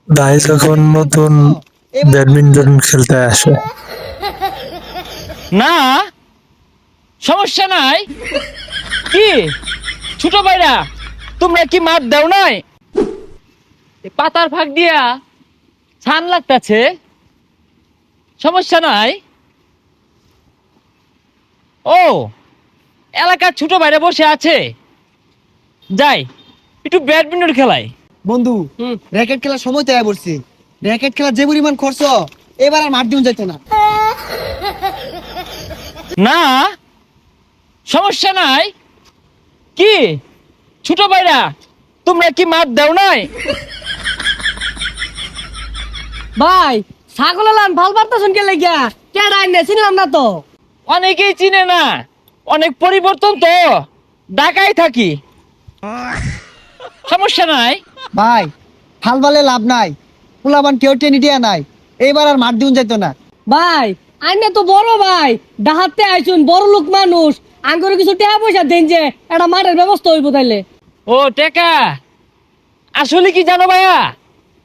ভাই যখন নতুন ব্যাডমিন্টন খেলতে আসে, না, সমস্যা নাই। কি ছোট ভাইরা, তোমরা কি মাঠ দাও নাই? এ পাতার ফাঁক দিয়া ছান লাগতাছে, সমস্যা নাই। ও, এলাকার ছোট ভাইরা বসে আছে, যাই একটু ব্যাডমিন্টন খেলাই। বন্ধু র্যাকেট খেলার সময় তৈরি করছি। র্যাকেট খেলার যে পরিমাণ খরচ, এবার আর মাঠ দিন যাইতো না। না, সমস্যা নাই। কি ছোট ভাইরা, তোমরা কি মাঠ দাও নাই? ভাই ছাগল লান ভাল পারতেছেন কে লাগিয়া কে রাইনে চিনলাম না তো। অনেকেই চিনে না, অনেক পরিবর্তন তো, ঢাকায় থাকি, সমস্যা নাই। ভাই হাল বালে লাভ নাই, পোলাবান কেউ টেনে দিয়া নাই, এইবার আর মাঠ দিন যাইতো না। ভাই আইনে তো বড় ভাই, ডাহাতে আইছুন বড় লোক মানুষ, আঙ্গুরে কিছু টাকা পয়সা দেন যে একটা মাঠের ব্যবস্থা হইব তাইলে। ও টেকা, আসলে কি জানো ভাইয়া,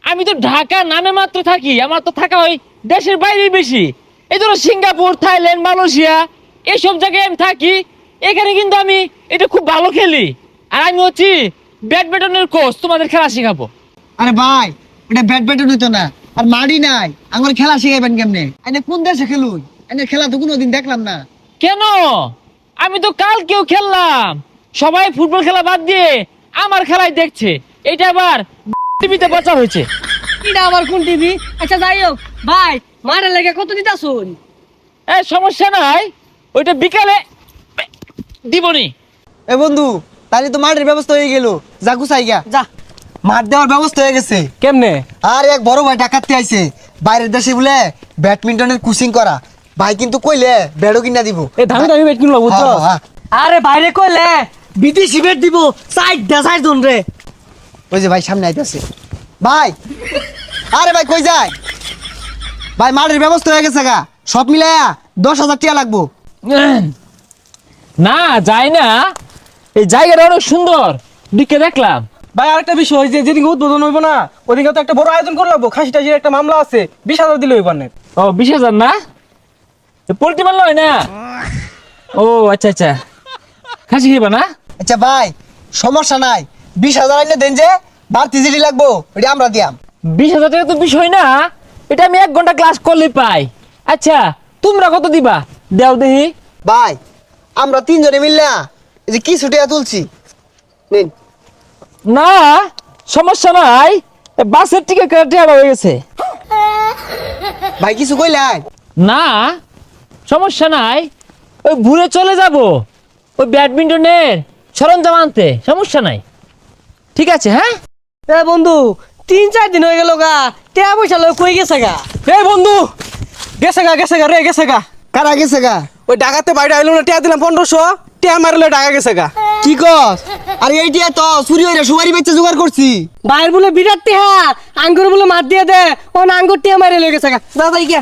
আমি তো ঢাকা নামে মাত্র থাকি, আমার তো থাকা হয় দেশের বাইরে বেশি। এই ধরো সিঙ্গাপুর, থাইল্যান্ড, মালয়েশিয়া এইসব জায়গায় আমি থাকি। এখানে কিন্তু আমি এটা খুব ভালো খেলি, আর আমি হচ্ছি ব্যাডমিন্টনের কোচ, তোমাদের খেলা শেখাবো। আরে ভাই এটা ব্যাট হইতো না, আর মাঠই নাই, আমার খেলা শিখাইবেন কেমনে? এনে কোন দেশে খেলুন? এনে খেলা তো কোনোদিন দেখলাম না। কেন, আমি তো কালকেও খেললাম, সবাই ফুটবল খেলা বাদ দিয়ে আমার খেলাই দেখছে। এটা আবার টিভিতে প্রচার হয়েছে। এটা আবার কোন টিভি? আচ্ছা যাই হোক ভাই, মাঠের লেগে কত দিতাছুন? সমস্যা নাই, ওইটা বিকালে দিবনি। এ বন্ধু, তাহলে তো মাঠের ব্যবস্থা হয়ে গেল, যা গুছাই গা। যা। মাঠ দেওয়ার ব্যবস্থা হয়ে গেছে। কেমনে? আর এক বড় ভাই ডাকাতে আইছে, বাইরের দেশে বলে ব্যাডমিন্টনের কোচিং করা। ভাই কিন্তু কইলে ব্যাডও কিনা দিব। এ দামি দামি বেট কিনলো বুঝছো? হ্যাঁ, হ্যাঁ। আরে বাইরে কইলে বিদেশি বেট দিব, সাইড জন রে। ওই যে ভাই সামনে আইতাছে। ভাই আরে ভাই কই যায়? ভাই মাঠের ব্যবস্থা হয়ে গেছে গা, সব মিলায়া 10,000 টাকা লাগবো। না যায় না, এই জায়গাটা অনেক সুন্দর, দিকে দেখলাম। ভাই আরেকটা বিষয়, যে যেদিন উদ্বোধন হইব না ওদিকে তো একটা বড় আয়োজন করে লাগবো। খাসি টাসির একটা মামলা আছে, 20,000 দিলে হইব না। ও 20,000 না, পোল্ট্রি মারল হয় না? ও আচ্ছা আচ্ছা, খাসি খেবা না? আচ্ছা ভাই সমস্যা নাই, 20,000 আইলে দেন, যে বাড়তি জিডি লাগবো ওটা আমরা দিয়াম। 20,000 টাকা তো বিষয় না, এটা আমি 1 ঘন্টা ক্লাস করলে পাই। আচ্ছা তোমরা কত দিবা, দেও দেখি। ভাই আমরা 3 জনে মিললা এই যে কিছু টাকা তুলছি, নিন। না সমস্যা নাই, বাসের টিকিট কেটে হয়ে গেছে। ভাই কিছু কইলাই? না সমস্যা নাই, ওই ঘুরে চলে যাব ওই ব্যাডমিন্টনের সরঞ্জাম আনতে, সমস্যা নাই। ঠিক আছে, হ্যাঁ। এ বন্ধু 3-4 দিন হয়ে গেল গা, টাকা পয়সা লয় কই গেছে গা? এই বন্ধু, গেছে গা রে, গেছে গা। কারা গেছে গা? ওই ডাকাতে বাইরে আইলো না, টিয়া দিলাম 1500, টিয়া মারলে ডাকা গেছে গা। কি কস? আরে এইটা তো চুরি হইরা সুপারি বেচে জোগাড় করছি। বাইর বলে বিরাট টিহা, আঙ্গুর বলে মার দিয়ে দে, ও আঙ্গুর টিহা মারে লয়ে গেছে গা। দাদা গিয়া